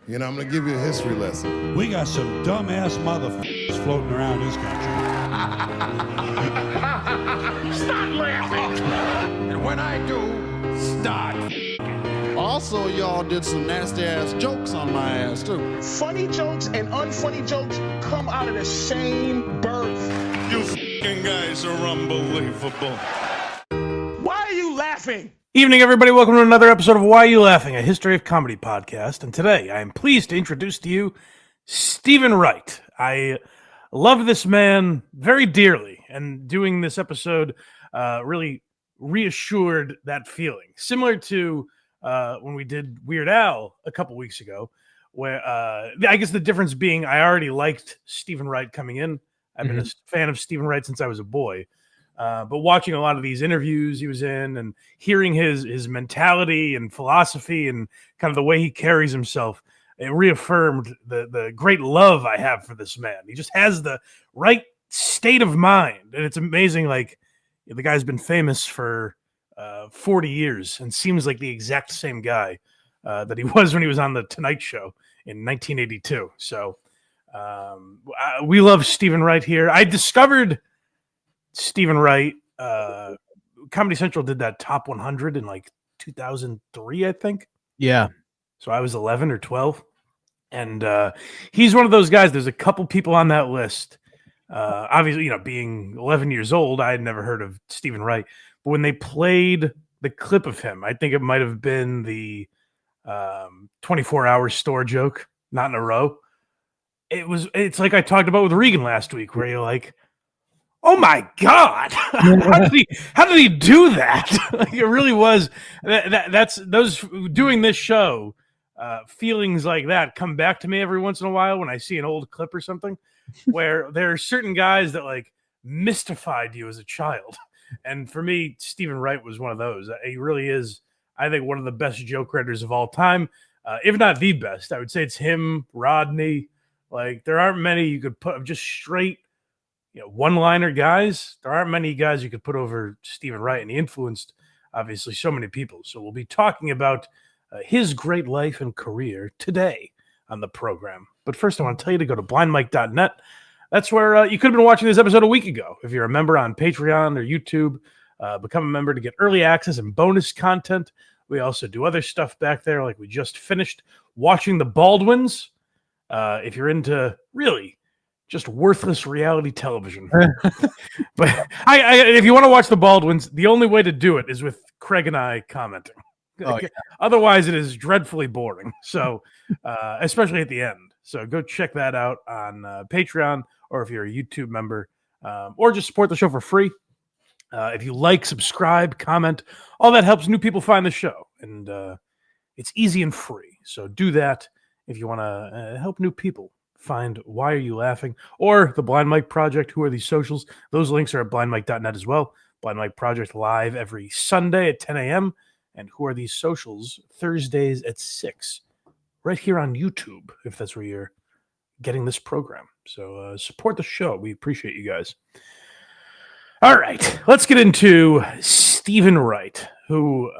You know, I'm going to give you a history lesson. We got some dumbass motherfuckers floating around this country. Stop laughing! And when I do, start. Also, y'all did some nasty-ass jokes on my ass, too. Funny jokes and unfunny jokes come out of the same birth. You f***ing guys are unbelievable. Why are you laughing? Evening, everybody. Welcome to another episode of Why Are You Laughing, a history of comedy podcast. And today, I am pleased to introduce to you Steven Wright. I love this man very dearly, and doing this episode really reassured that feeling. Similar to when we did Weird Al a couple weeks ago, where I guess the difference being I already liked Steven Wright coming in. I've been a fan of Steven Wright since I was a boy. But watching a lot of these interviews he was in and hearing his mentality and philosophy and kind of the way he carries himself, it reaffirmed the great love I have for this man. He just has the right state of mind. And it's amazing. Like, the guy's been famous for 40 years and seems like the exact same guy that he was when he was on The Tonight Show in 1982. So we love Steven Wright here. I discovered Steven Wright, Comedy Central did that top 100 in like 2003, I think. Yeah. So I was 11 or 12. And he's one of those guys. There's a couple people on that list. Obviously, you know, being 11 years old, I had never heard of Steven Wright. But when they played the clip of him, I think it might have been the 24-hour store joke, not in a row. It's like I talked about with Regan last week, where you're like, oh my God! How did he do that? Like, it really was. That's those doing this show. Feelings like that come back to me every once in a while when I see an old clip or something, where there are certain guys that like mystified you as a child, and for me, Steven Wright was one of those. He really is, I think, one of the best joke writers of all time, if not the best. I would say it's him, Rodney. Like, there aren't many you could put just straight, one-liner guys. There aren't many guys you could put over Steven Wright, and he influenced, obviously, so many people. So we'll be talking about his great life and career today on the program. But first, I want to tell you to go to blindmike.net. That's where you could have been watching this episode a week ago. If you're a member on Patreon or YouTube, become a member to get early access and bonus content. We also do other stuff back there, like we just finished watching The Baldwins. If you're into really just worthless reality television. But if you want to watch The Baldwins, the only way to do it is with Craig and I commenting. Oh, yeah. Otherwise, it is dreadfully boring. So, especially at the end. So go check that out on Patreon, or if you're a YouTube member, or just support the show for free. If you like, subscribe, comment, all that helps new people find the show. And it's easy and free. So do that if you want to help new people find Why Are You Laughing, or the Blind Mike Project. Who are these socials? Those links are at blindmike.net as well. Blind Mike Project live every Sunday at 10 a.m. And Who Are These Socials Thursdays at 6, right here on YouTube, if that's where you're getting this program. So support the show. We appreciate you guys. All right, let's get into Steven Wright, who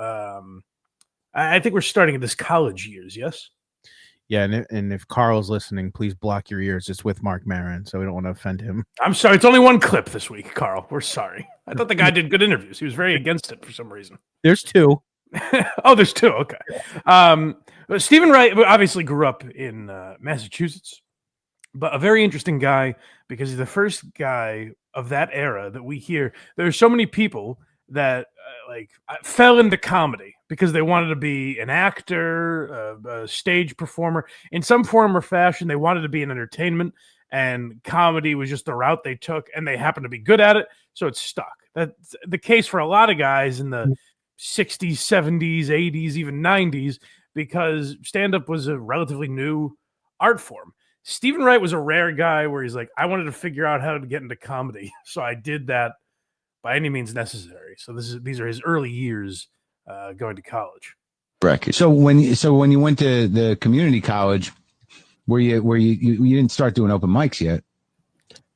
I think we're starting at this college years, yes? Yeah, and if Carl's listening, please block your ears. It's with Mark Maron, so we don't want to offend him. I'm sorry. It's only one clip this week, Carl. We're sorry. I thought the guy did good interviews. He was very against it for some reason. There's two. Oh, there's two. Okay. Steven Wright obviously grew up in Massachusetts, but a very interesting guy because he's the first guy of that era that we hear. There are so many people that fell into comedy because they wanted to be an actor, a stage performer in some form or fashion. They wanted to be in entertainment, and comedy was just the route they took, and they happened to be good at it, so it stuck. That's the case for a lot of guys in the 60s, 70s, 80s, even 90s, because stand-up was a relatively new art form. Steven Wright was a rare guy where he's like, I wanted to figure out how to get into comedy, so I did that by any means necessary. So these are his early years going to college. Bracket. So when you went to the community college, where you didn't start doing open mics yet?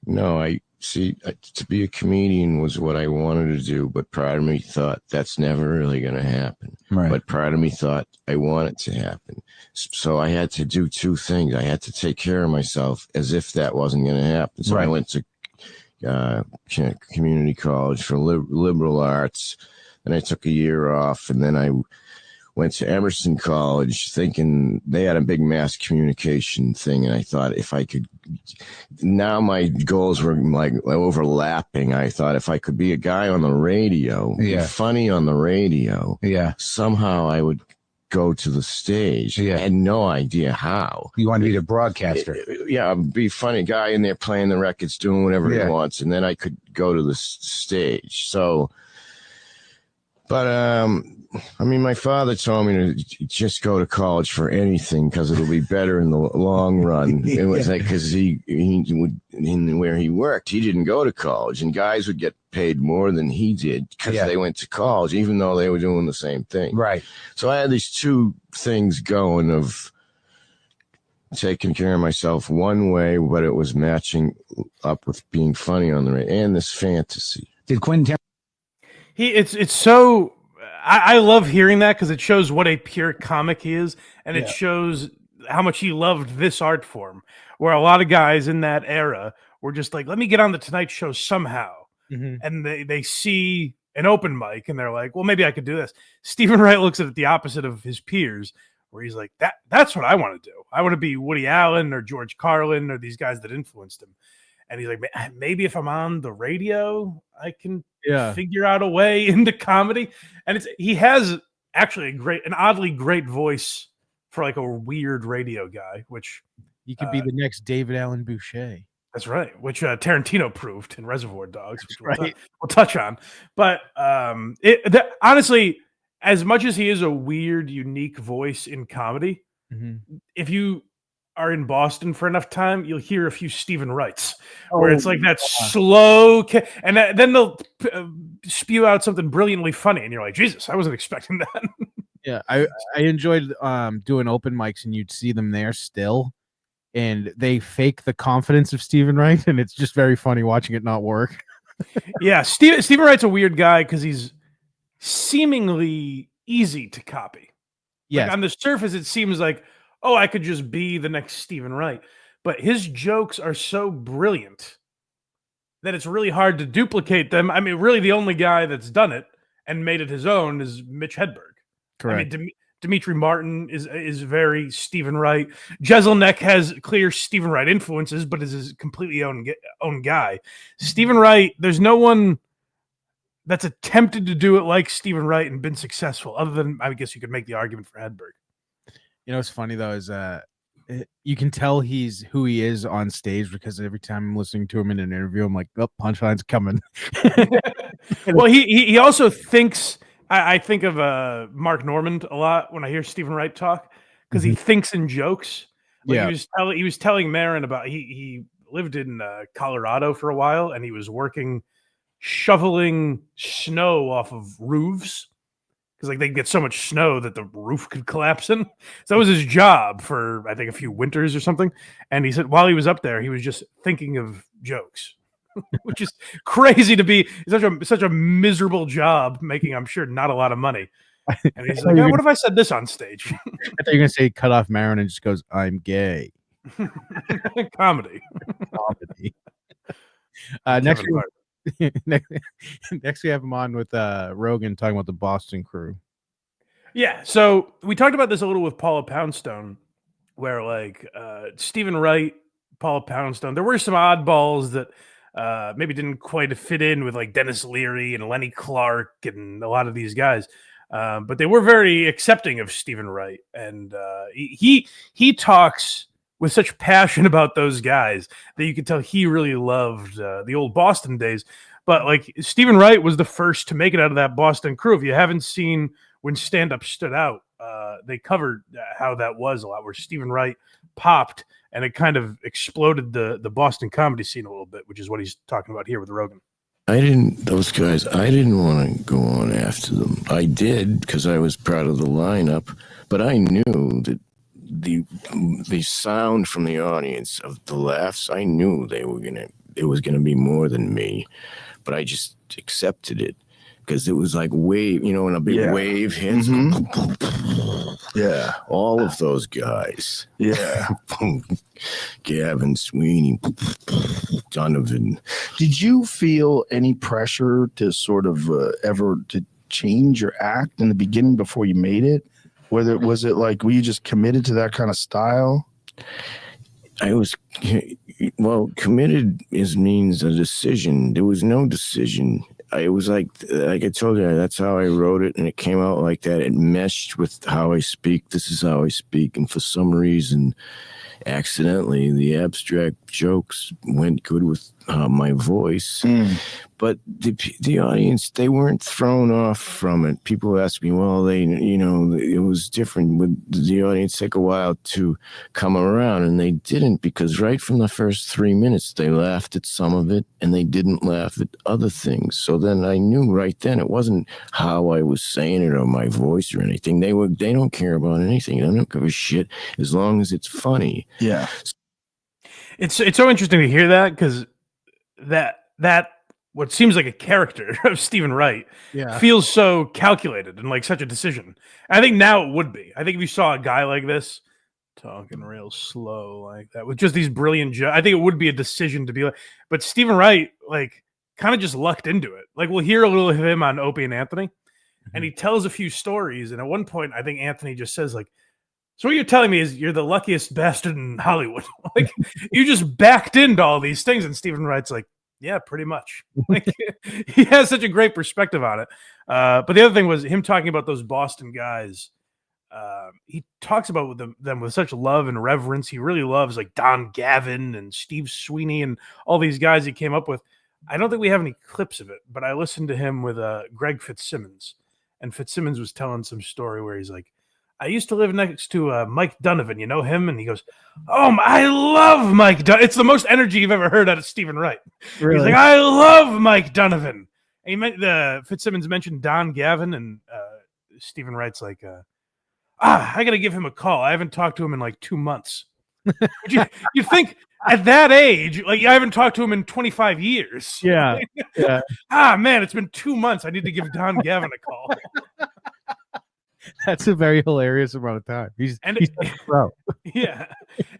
No, See, to be a comedian was what I wanted to do, but part of me thought that's never really going to happen. Right. But part of me thought I want it to happen. So I had to do two things. I had to take care of myself as if that wasn't going to happen. So I went to community college for liberal arts, and I took a year off, and then I went to Emerson College thinking they had a big mass communication thing. And I thought if I could, now my goals were like overlapping. I thought if I could be a guy on the radio, be funny on the radio, somehow I would go to the stage. I had no idea how. You want to be the broadcaster. Be funny guy in there playing the records, doing whatever he wants. And then I could go to the stage. So, but, I mean, my father told me to just go to college for anything because it'll be better in the long run. It was like because he would, in where he worked, he didn't go to college, and guys would get paid more than he did because they went to college, even though they were doing the same thing. Right. So I had these two things going of taking care of myself one way, but it was matching up with being funny on the radio and this fantasy. Did Quentin? It's so. I love hearing that because it shows what a pure comic he is, and it shows how much he loved this art form. Where a lot of guys in that era were just like, "Let me get on the Tonight Show somehow," and they see an open mic and they're like, "Well, maybe I could do this." Steven Wright looks at it the opposite of his peers, where he's like, "That's what I want to do. I want to be Woody Allen or George Carlin or these guys that influenced him." And he's like, maybe if I'm on the radio, I can figure out a way into comedy. And he has actually an oddly great voice for like a weird radio guy, which you could be the next David Allen Boucher. That's right, which Tarantino proved in Reservoir Dogs, which we'll touch on. But honestly, as much as he is a weird, unique voice in comedy, if you are in Boston for enough time, you'll hear a few Steven Wrights where it's like that slow, and then they'll spew out something brilliantly funny, and you're like, Jesus, I wasn't expecting that. Yeah, I enjoyed doing open mics, and you'd see them there still, and they fake the confidence of Steven Wright, and it's just very funny watching it not work. Yeah, Steven Wright's a weird guy because he's seemingly easy to copy. Yeah, like on the surface, it seems like, oh, I could just be the next Steven Wright. But his jokes are so brilliant that it's really hard to duplicate them. I mean, really the only guy that's done it and made it his own is Mitch Hedberg. Correct. I mean, Dimitri Martin is very Steven Wright. Jeselnik has clear Steven Wright influences, but is his completely own guy. Steven Wright, there's no one that's attempted to do it like Steven Wright and been successful, other than, I guess you could make the argument for Hedberg. You know what's funny though is you can tell he's who he is on stage because every time I'm listening to him in an interview, I'm like, "Oh, punchline's coming." Well, he also thinks. I think of Mark Normand a lot when I hear Steven Wright talk because he thinks in jokes. Like he was telling Marin about he lived in Colorado for a while and he was working shoveling snow off of roofs. Because like they get so much snow that the roof could collapse in. So that was his job for I think a few winters or something. And he said while he was up there, he was just thinking of jokes, which is crazy to be such a miserable job, making I'm sure not a lot of money. And he's like, what if I said this on stage? I thought you were gonna say cut off Marin and just goes, "I'm gay." Comedy. Next we have him on with Rogan talking about the Boston Crew. Yeah, so we talked about this a little with Paula Poundstone, where like Steven Wright, Paula Poundstone, there were some oddballs that maybe didn't quite fit in with like Dennis Leary and Lenny Clark and a lot of these guys, but they were very accepting of Steven Wright, and he talks with such passion about those guys that you could tell he really loved the old Boston days. But like Steven Wright was the first to make it out of that Boston Crew. If you haven't seen when stand-up stood out, they covered how that was a lot, where Steven Wright popped and it kind of exploded the Boston comedy scene a little bit, which is what he's talking about here with Rogan. Those guys, I didn't want to go on after them. I did because I was proud of the lineup, but I knew that the sound from the audience of the laughs, I knew they were going to it was going to be more than me, but I just accepted it because it was like wave, when a big wave hits. Yeah. All of those guys. Yeah. Gavin, Sweeney, Donovan. Did you feel any pressure to sort of ever to change your act in the beginning before you made it? Was it like, were you just committed to that kind of style? I was, committed means a decision. There was no decision. It was like I told you, that's how I wrote it, and it came out like that. It meshed with how I speak. This is how I speak, and for some reason, accidentally, the abstract jokes went good with my voice. But the audience, they weren't thrown off from it. People ask me, well, it was different. Would the audience take a while to come around? And they didn't, because right from the first 3 minutes, they laughed at some of it, and they didn't laugh at other things. So then I knew right then it wasn't how I was saying it or my voice or anything. They don't care about anything. They don't give a shit as long as it's funny. Yeah. It's so interesting to hear that, because that what seems like a character of Steven Wright feels so calculated and like such a decision. I think now it would be. I think if you saw a guy like this talking real slow like that with just these brilliant jokes, I think it would be a decision to be like. But Steven Wright like kind of just lucked into it. Like we'll hear a little of him on Opie and Anthony, and he tells a few stories. And at one point, I think Anthony just says like, "So what you're telling me is you're the luckiest bastard in Hollywood. Like you just backed into all these things." And Steven Wright's like, "Yeah, pretty much." Like he has such a great perspective on it. But the other thing was him talking about those Boston guys. He talks about them with such love and reverence. He really loves like Don Gavin and Steve Sweeney and all these guys he came up with. I don't think we have any clips of it, but I listened to him with Greg Fitzsimmons, and Fitzsimmons was telling some story where he's like, "I used to live next to Mike Donovan. You know him?" And he goes, "Oh, I love Mike Donovan." It's the most energy you've ever heard out of Steven Wright. Really? He's like, "I love Mike Donovan." And Fitzsimmons mentioned Don Gavin, and Steven Wright's like, I got to give him a call. I haven't talked to him in like 2 months. You think at that age, like I haven't talked to him in 25 years. Yeah. Yeah. Man, it's been 2 months. I need to give Don Gavin a call. That's a very hilarious amount of time. He's pro. Yeah.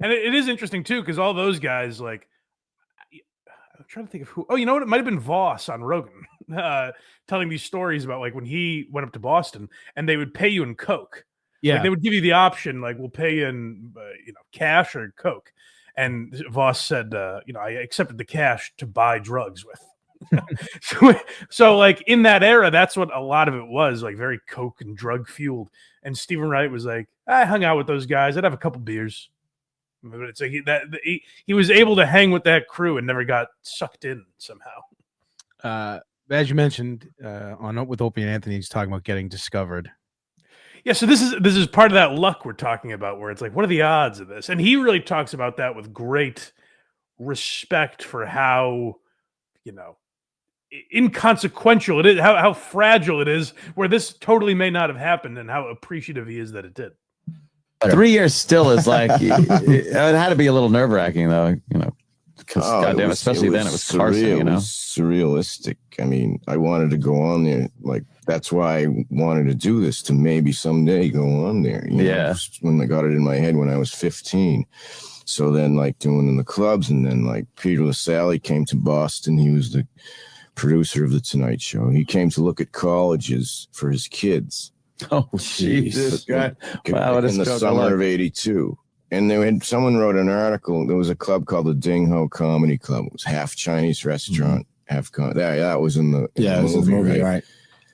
And it is interesting too, because all those guys, like, I'm trying to think of who. Oh, you know what? It might have been Voss on Rogan telling these stories about like when he went up to Boston and they would pay you in Coke. Yeah. Like, they would give you the option, like, we'll pay you in cash or Coke. And Voss said, I accepted the cash to buy drugs with. so like in that era, that's what a lot of it was, like very Coke and drug fueled. And Steven Wright was like, I hung out with those guys. I'd have a couple beers. But it's like he was able to hang with that crew and never got sucked in somehow. As you mentioned, with Opie and Anthony, he's talking about getting discovered. Yeah, so this is part of that luck we're talking about, where it's like, what are the odds of this? And he really talks about that with great respect for how, inconsequential it is, how fragile it is, where this totally may not have happened, and how appreciative he is that it did. 3 years still is like, it had to be a little nerve-wracking, though, because goddamn, especially then it was Carson, surreal. It was surrealistic. I mean, I wanted to go on there, like, that's why I wanted to do this, to maybe someday go on there. When I got it in my head when I was 15. So then, like, doing in the clubs, and then, like, Peter LaSalle came to Boston. He was the producer of The Tonight Show. He came to look at colleges for his kids. Oh, Jesus. Wow, in the summer of 82. And someone wrote an article. There was a club called the Ding Ho Comedy Club. It was half Chinese restaurant, half that was in the movie, right?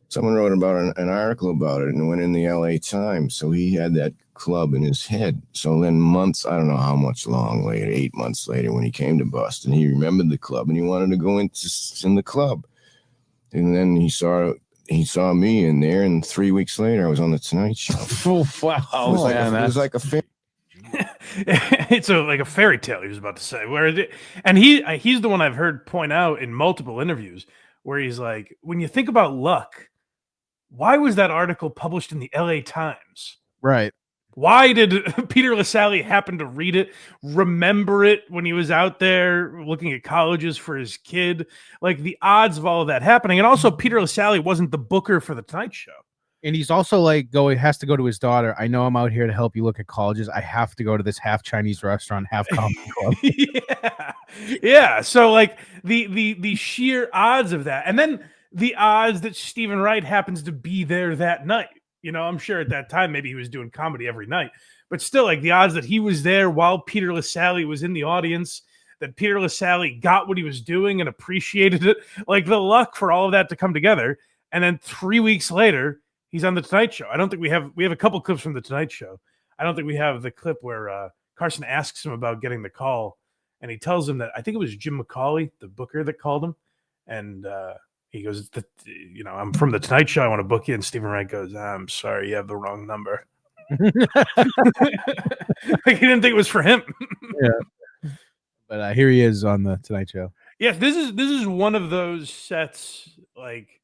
Someone wrote about an article about it, and it went in the LA Times. So he had that club in his head. So then months, I don't know how much long later, 8 months later, when he came to Boston, he remembered the club and he wanted to go in the club. And then he saw me in there, and 3 weeks later, I was on the Tonight Show. Oh, wow! It was like a It's like a fairy tale. He was about to say, and he's the one I've heard point out in multiple interviews where he's like, when you think about luck, why was that article published in the LA Times? Right. Why did Peter LaSalle happen to read it, remember it when he was out there looking at colleges for his kid? Like the odds of all of that happening. And also Peter LaSalle wasn't the booker for the Tonight Show. And he's also has to go to his daughter. I know I'm out here to help you look at colleges. I have to go to this half Chinese restaurant, half comedy club. Yeah. So like the sheer odds of that. And then the odds that Steven Wright happens to be there that night. I'm sure at that time, maybe he was doing comedy every night, but still like the odds that he was there while Peter LaSalle was in the audience, that Peter LaSalle got what he was doing and appreciated it, like the luck for all of that to come together. And then 3 weeks later, he's on the Tonight Show. I don't think we have a couple clips from the Tonight Show. I don't think we have the clip where Carson asks him about getting the call, and he tells him that I think it was Jim McCauley, the booker, that called him, and he goes, I'm from the Tonight Show. I want to book you. And Steven Wright goes, I'm sorry, you have the wrong number. Like he didn't think it was for him. Yeah. But here he is on the Tonight Show. Yes, this is one of those sets like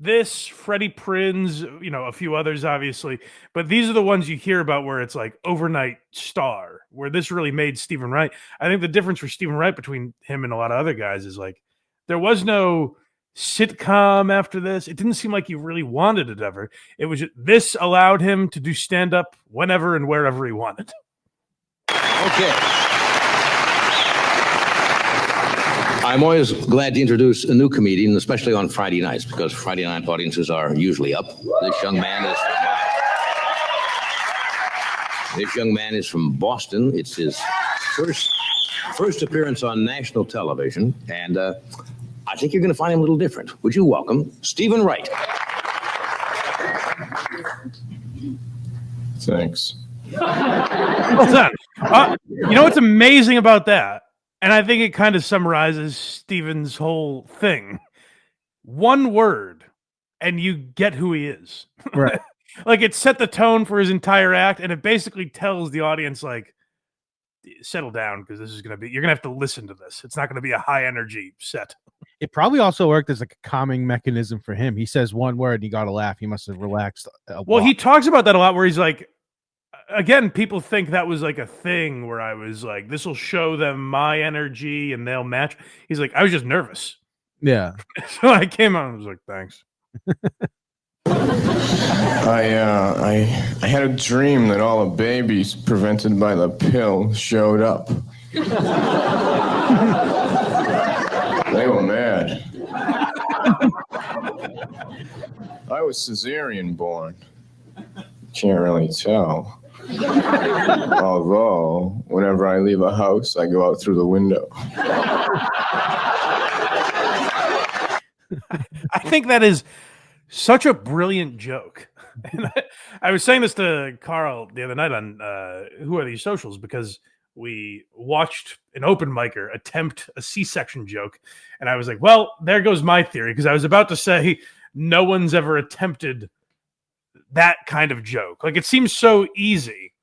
this, Freddie Prinz, a few others, obviously. But these are the ones you hear about where it's like overnight star, where this really made Steven Wright. I think the difference for Steven Wright between him and a lot of other guys is like there was no sitcom after this. It didn't seem like he really wanted it ever. It was this allowed him to do stand-up whenever and wherever he wanted. Okay. I'm always glad to introduce a new comedian, especially on Friday nights, because Friday night audiences are usually up. This young man is from Boston. It's his first appearance on national television, and I think you're going to find him a little different. Would you welcome Steven Wright? Thanks. Well done. What's amazing about that? And I think it kind of summarizes Steven's whole thing. One word, and you get who he is. Right. Like it set the tone for his entire act, and it basically tells the audience, like, settle down, because you're going to have to listen to this. It's not going to be a high energy set. It probably also worked as like a calming mechanism for him. He says one word and you got to laugh. He must have relaxed. Well, he talks about that a lot where he's like, again, people think that was like a thing where I was like, this will show them my energy and they'll match. He's like, I was just nervous. Yeah. So I came out and was like, thanks. I had a dream that all the babies prevented by the pill showed up. They were mad. I was cesarean born. Can't really tell. Although, whenever I leave a house, I go out through the window. I think that is such a brilliant joke. And I was saying this to Carl the other night on Who Are These Socials, because we watched an open micer attempt a C-section joke. And I was like, well, there goes my theory, because I was about to say no one's ever attempted that kind of joke. Like, it seems so easy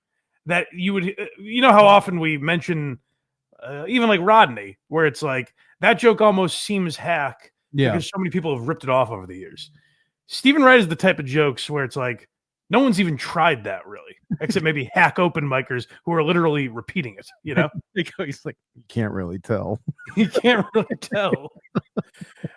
that you would, how often we mention even like Rodney, where it's like that joke almost seems hack because so many people have ripped it off over the years. Steven Wright is the type of jokes where it's like no one's even tried that really, except maybe hack open micers who are literally repeating it. He's like, you can't really tell. You can't really tell.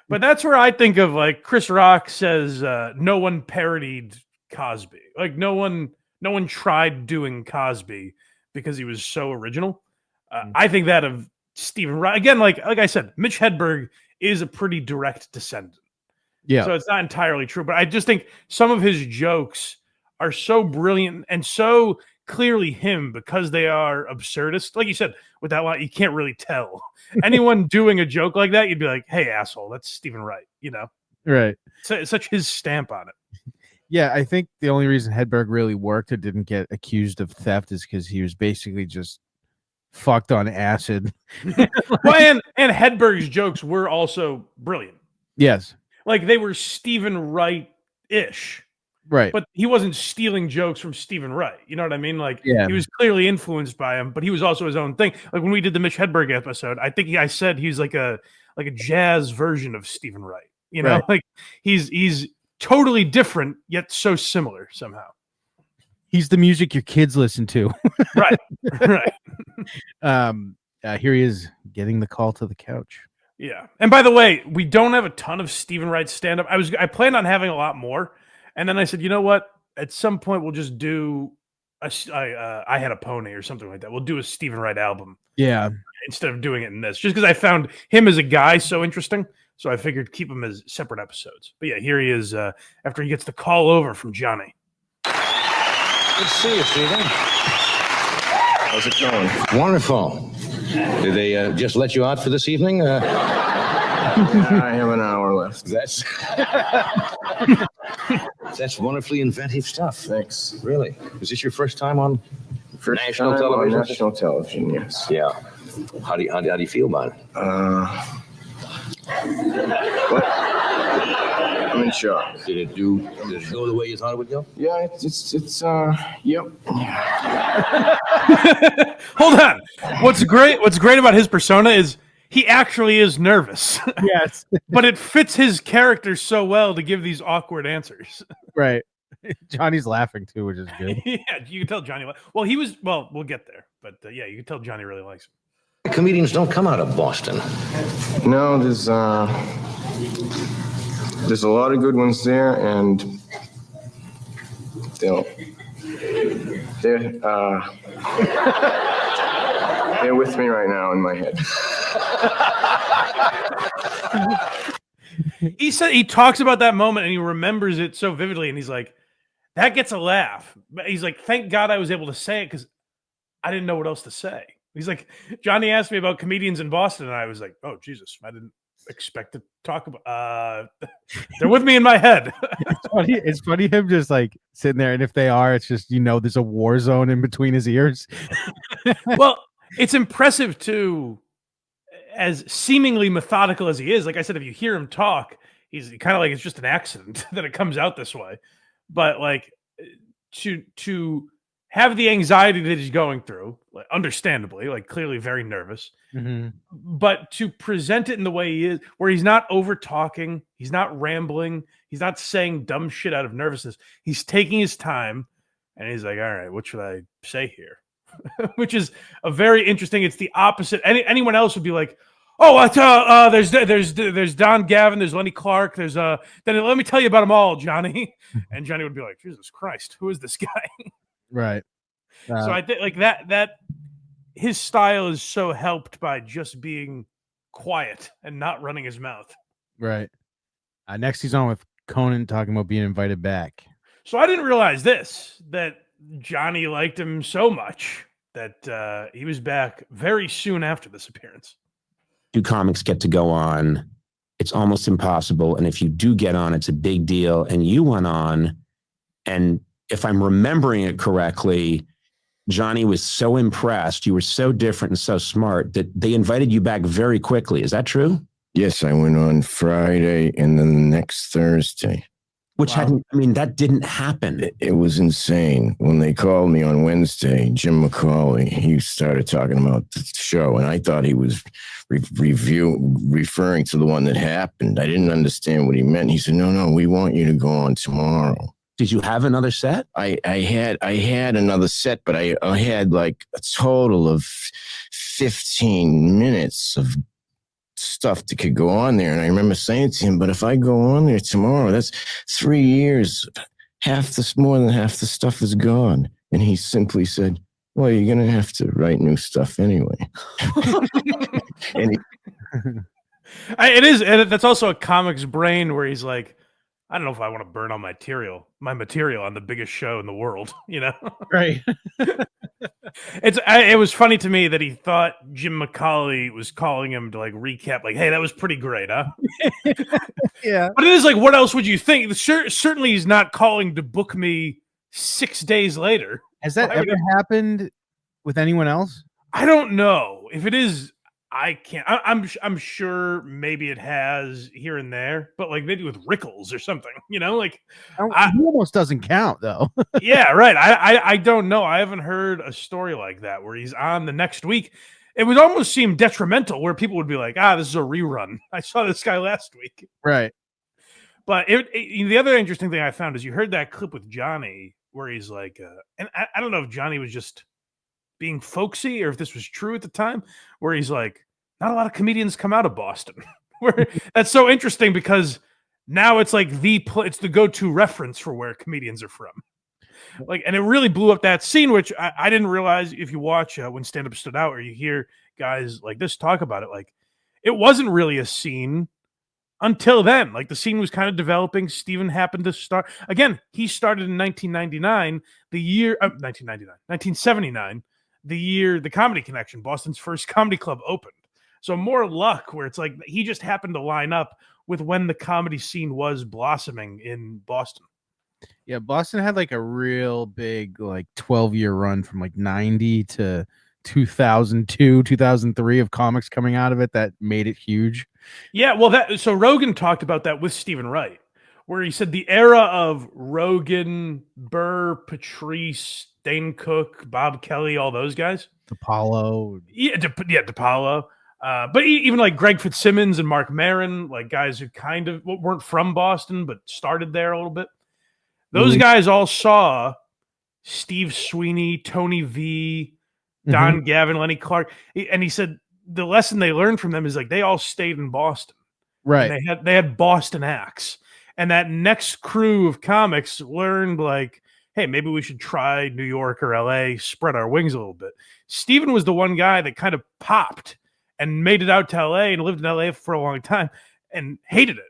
But that's where I think of like Chris Rock says, no one parodied Cosby. Like no one tried doing Cosby because he was so original. I think that of Steven Wright again. Like I said, Mitch Hedberg is a pretty direct descendant. Yeah. So it's not entirely true, but I just think some of his jokes are so brilliant and so clearly him because they are absurdist. Like you said, with that line, you can't really tell. Anyone doing a joke like that, you'd be like, hey, asshole, that's Steven Wright, Right. So it's such his stamp on it. Yeah, I think the only reason Hedberg really worked or didn't get accused of theft is because he was basically just fucked on acid. Well, and Hedberg's jokes were also brilliant. Yes. Like they were Steven Wright-ish. Right. But he wasn't stealing jokes from Steven Wright. You know what I mean? Like he was clearly influenced by him, but he was also his own thing. Like when we did the Mitch Hedberg episode, I think I said he's like a jazz version of Steven Wright. Right. Like he's totally different, yet so similar somehow. He's the music your kids listen to. Right. Right. Here he is getting the call to the couch. Yeah. And by the way, we don't have a ton of Steven Wright stand-up. I planned on having a lot more. And then I said, you know what? At some point, we'll just do I Had a Pony or something like that. We'll do a Steven Wright album. Yeah. Instead of doing it in this, just because I found him as a guy so interesting. So I figured keep him as separate episodes. But yeah, here he is after he gets the call over from Johnny. Good to see you, Steven. How's it going? Wonderful. Did they just let you out for this evening? I have an hour left. That's wonderfully inventive stuff. Thanks. Really? Is this your first time on national time television? On national television, yes. Yeah. How do you feel about it? I'm in shock. Did it go the way you thought it would go? Yeah, it's yep. Hold on. What's great about his persona is he actually is nervous. Yes. But it fits his character so well to give these awkward answers. Right. Johnny's laughing too, which is good. Yeah, you can tell Johnny. Well, we'll get there. But yeah, you can tell Johnny really likes him. Comedians don't come out of Boston. No, there's a lot of good ones there, and they're with me right now in my head. He said he talks about that moment and he remembers it so vividly, and he's like, that gets a laugh. But he's like, thank God I was able to say it because I didn't know what else to say. He's like, Johnny asked me about comedians in Boston, and I was like, oh, Jesus, I didn't expect to talk about they're with me in my head. It's funny him just like sitting there, and if they are, it's just, there's a war zone in between his ears. Well, it's impressive too, as seemingly methodical as he is. Like I said, if you hear him talk, he's kind of like it's just an accident that it comes out this way. But like to have the anxiety that he's going through, like, understandably, like clearly very nervous, but to present it in the way he is, where he's not over talking, he's not rambling, he's not saying dumb shit out of nervousness. He's taking his time, and he's like, all right, what should I say here? Which is a very interesting. It's the opposite. Anyone else would be like, oh, there's Don Gavin, there's Lenny Clark, there's then let me tell you about them all, Johnny. And Johnny would be like, Jesus Christ, who is this guy? Right. So I think like that his style is so helped by just being quiet and not running his mouth. Right. Next he's on with Conan talking about being invited back. So I didn't realize that Johnny liked him so much that he was back very soon after this appearance. Two comics get to go on. It's almost impossible. And if you do get on, it's a big deal. And you went on, and if I'm remembering it correctly, Johnny was so impressed. You were so different and so smart that they invited you back very quickly. Is that true? Yes, I went on Friday and then the next Thursday. Which that didn't happen. It was insane. When they called me on Wednesday, Jim McCauley, he started talking about the show, and I thought he was referring to the one that happened. I didn't understand what he meant. He said, no, we want you to go on tomorrow. Did you have another set? I had another set, but I had like a total of 15 minutes of stuff that could go on there. And I remember saying to him, but if I go on there tomorrow, that's 3 years. More than half the stuff is gone. And he simply said, well, you're going to have to write new stuff anyway. It is. And that's also a comic's brain where he's like, I don't know if I want to burn all my material on the biggest show in the world, Right. It was funny to me that he thought Jim McCauley was calling him to like recap, like, hey, that was pretty great, huh? Yeah. But it is like, what else would you think? Certainly he's not calling to book me 6 days later. Has that ever happened with anyone else? I don't know. If it is, I can't. I'm sure maybe it has here and there, but like maybe with Rickles or something, like he almost doesn't count though. Yeah, right. I don't know. I haven't heard a story like that where he's on the next week. It would almost seem detrimental where people would be like, this is a rerun. I saw this guy last week. Right. But the other interesting thing I found is you heard that clip with Johnny where he's like, and I don't know if Johnny was just being folksy or if this was true at the time, where he's like, not a lot of comedians come out of Boston. Where that's so interesting because now it's like it's the go-to reference for where comedians are from. Like, and it really blew up that scene, which I didn't realize if you watch When Stand Up Stood Out, or you hear guys like this talk about it, like it wasn't really a scene until then. Like the scene was kind of developing. Steven happened to start again. He started in 1999, the year 1979, the year the Comedy Connection, Boston's first comedy club, opened. So more luck where it's like he just happened to line up with when the comedy scene was blossoming in Boston. Yeah, Boston had like a real big like 12-year run from like 90 to 2002, 2003 of comics coming out of it that made it huge. Yeah, well, so Rogan talked about that with Steven Wright, where he said the era of Rogan, Burr, Patrice, Dane Cook, Bob Kelly, all those guys. DePaulo. Yeah, DePaulo. But even like Greg Fitzsimmons and Mark Maron, like guys who kind of weren't from Boston, but started there a little bit. Those guys all saw Steve Sweeney, Tony V, Don Gavin, Lenny Clark. And he said the lesson they learned from them is like they all stayed in Boston. Right. And they had Boston acts. And that next crew of comics learned like, hey, maybe we should try New York or LA, spread our wings a little bit. Steven was the one guy that kind of popped and made it out to LA and lived in LA for a long time and hated it.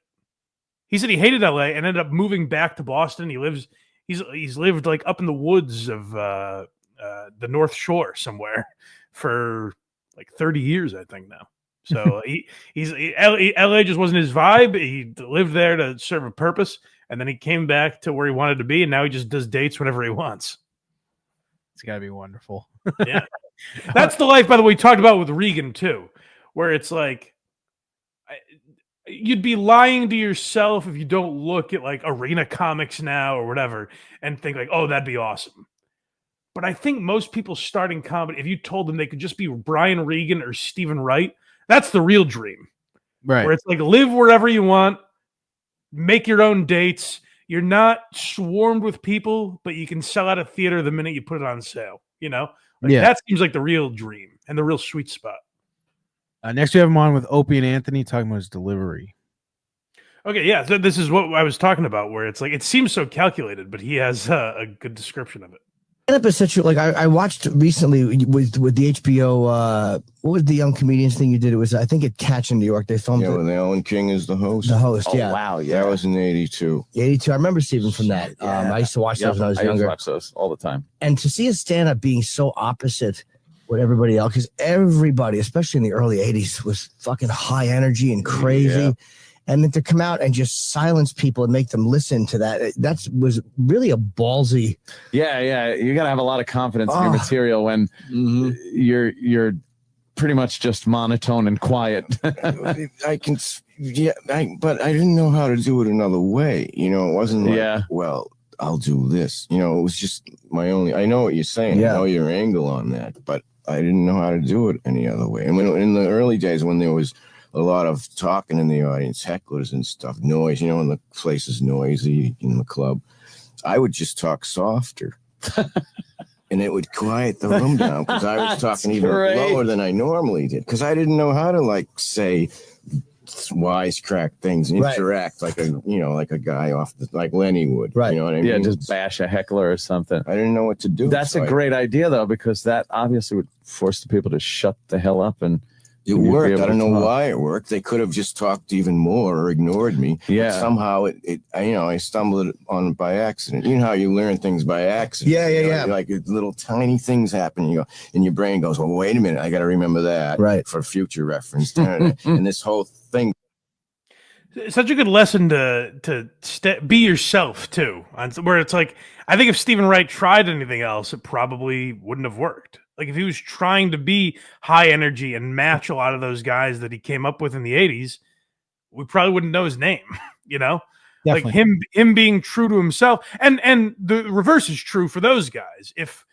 He said he hated LA and ended up moving back to Boston. He's lived like up in the woods of the North Shore somewhere for like 30 years, I think now. So LA just wasn't his vibe. He lived there to serve a purpose, and then he came back to where he wanted to be, and now he just does dates whenever he wants. It's got to be wonderful. Yeah. That's the life, by the way, we talked about with Regan too, where it's like you'd be lying to yourself if you don't look at like arena comics now or whatever and think like, oh, that'd be awesome. But I think most people starting comedy, if you told them they could just be Brian Regan or Steven Wright, that's the real dream. Right. Where it's like live wherever you want, make your own dates. You're not swarmed with people, but you can sell out a theater the minute you put it on sale. You know? Like, that seems like the real dream and the real sweet spot. Next, we have him on with Opie and Anthony talking about his delivery. Okay, yeah. So this is what I was talking about, where it's like it seems so calculated, but he has a good description of it. Stand-up is such a, like I watched recently with the HBO. What was the young comedians thing you did? It was, I think, at Catch in New York. They filmed it. When Alan King is the host. The host, yeah. Wow, yeah. That was in '82. 82. I remember Steven from that. Yeah. I used to watch those when I was younger. I used to watch those all the time. And to see a stand-up being so opposite with everybody else, because everybody, especially in the early 80s, was fucking high energy and crazy. Yeah. And then to come out and just silence people and make them listen to that was really a ballsy. Yeah. You got to have a lot of confidence in your material when you're pretty much just monotone and quiet. but I didn't know how to do it another way. You know, it wasn't like, well, I'll do this. You know, it was just my only. I know what you're saying. I know your angle on that, but I didn't know how to do it any other way. And when in the early days when there was a lot of talking in the audience, hecklers and stuff, noise, you know, when the place is noisy in the club, I would just talk softer. And it would quiet the room down because I was talking even lower than I normally did because I didn't know how to like say wisecrack things and interact like a guy off like Lenny would. Right. You know what I mean? Yeah, just bash a heckler or something. I didn't know what to do. That's a great idea though, because that obviously would force the people to shut the hell up and it worked. I don't know why it worked. They could have just talked even more or ignored me. Yeah. But somehow I stumbled on it by accident. You know how you learn things by accident. Yeah. Like little tiny things happen. You go, and your brain goes, well, wait a minute. I got to remember that for future reference. And this whole thing. It's such a good lesson to be yourself too. Where it's like, I think if Steven Wright tried anything else, it probably wouldn't have worked. Like if he was trying to be high energy and match a lot of those guys that he came up with in the 80s, we probably wouldn't know his name, you know? Definitely. Like him being true to himself. And the reverse is true for those guys. If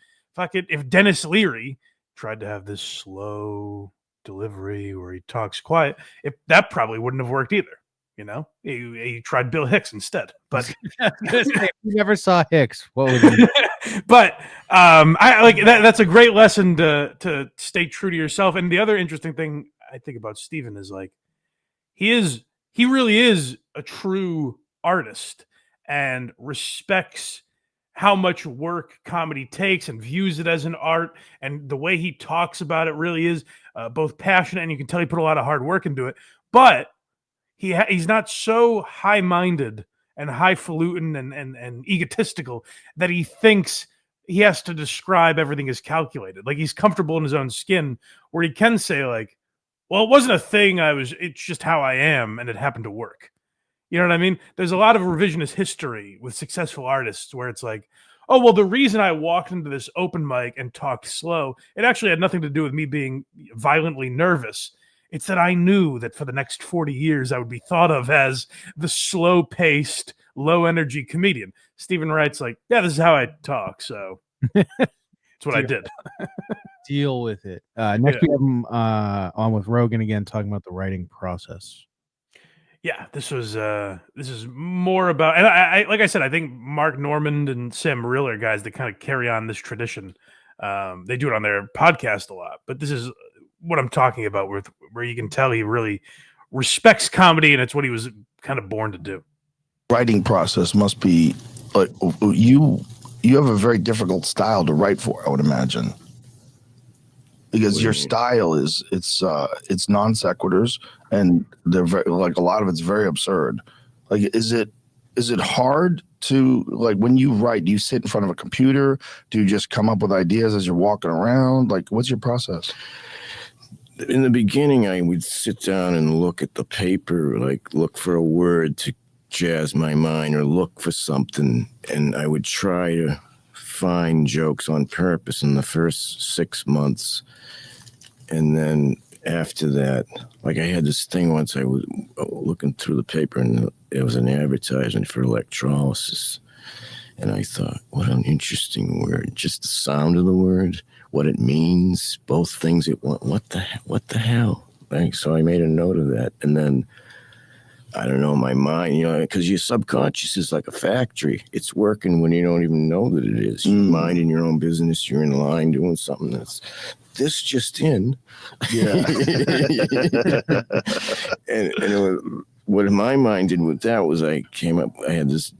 Dennis Leary tried to have this slow delivery where he talks quiet, that probably wouldn't have worked either, You know, he tried Bill Hicks instead, but if you never saw Hicks, what would you? but I like that. That's a great lesson to stay true to yourself. And the other interesting thing I think about Steven is like he really is a true artist and respects how much work comedy takes and views it as an art, and the way he talks about it really is both passionate, and you can tell he put a lot of hard work into it. But he's not so high-minded and highfalutin and egotistical that he thinks he has to describe everything as calculated. Like, he's comfortable in his own skin, where he can say like, well, it wasn't a thing. It's just how I am, and it happened to work. You know what I mean? There's a lot of revisionist history with successful artists where it's like, oh, well, the reason I walked into this open mic and talked slow, it actually had nothing to do with me being violently nervous. It's that I knew that for the next 40 years, I would be thought of as the slow-paced, low-energy comedian. Steven Wright's like, yeah, this is how I talk, so it's what I did. Deal with it. Next, we have him on with Rogan again, talking about the writing process. Yeah, this is more about, and I like I said, I think Mark Normand and Sam Morrill are guys that kind of carry on this tradition. They do it on their podcast a lot, but this is what I'm talking about, where you can tell he really respects comedy, and it's what he was kind of born to do. Writing process must be like you have a very difficult style to write for, I would imagine, because your style it's non sequiturs, and they're very, like, a lot of it's very absurd. Like, is it hard to, like, when you write, do you sit in front of a computer? Do you just come up with ideas as you're walking around? Like, what's your process? In the beginning, I would sit down and look at the paper, like look for a word to jazz my mind or look for something. And I would try to find jokes on purpose in the first 6 months. And then after that, like, I had this thing once, I was looking through the paper and it was an advertisement for electrolysis. And I thought, what an interesting word. Just the sound of the word, what it means, both things at once. What the hell? Like, so I made a note of that. And then, I don't know, my mind, because your subconscious is like a factory. It's working when you don't even know that it is. You're minding your own business. You're in line doing something that's this just in. Yeah. and it was, what my mind did with that was I had this